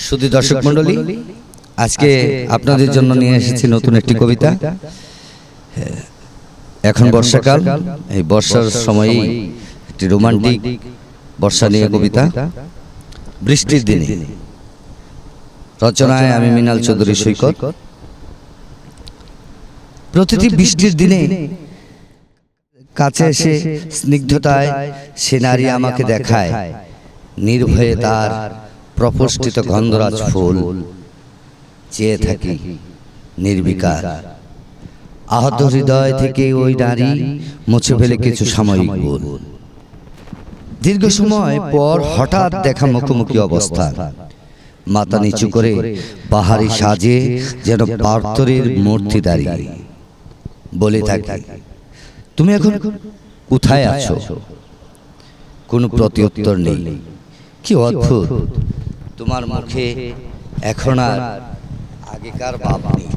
শুধু দর্শক মণ্ডলী, আজকে আপনাদের জন্য নিয়ে এসেছি নতুন একটি কবিতা। এখন বর্ষাকাল, এই বর্ষার সময়েই একটি রোমান্টিক বর্ষা নিয়ে কবিতা। বৃষ্টির দিনে, রচনায় আমি মৃণাল চৌধুরী সৈকত। প্রতিটি বৃষ্টির দিনে কাছে এসে স্নিগ্ধতায় সে নারী আমাকে দেখায়, নির্ভয়ে তার প্রপুষ্টিত গন্ধরাজ ফুল চেয়ে থাকি নির্বিকার। আহত হৃদয় থেকে ওই নারী মুছে ফেলে কিছু সাময়িক ভুল। দীর্ঘ সময় পর হঠাৎ দেখা মুখোমুখি অবস্থা, মাথা নিচু করে পাহাড়ি সাজে যেন পার্থরের মূর্তি দাঁড়িয়ে বলে থাকি, তুমি এখন কোথায় আছো? কোনো প্রত্যুত্তর নেই। কি অদ্ভুত, তোমার মুখে এখন আর আগেকার ভাব নেই।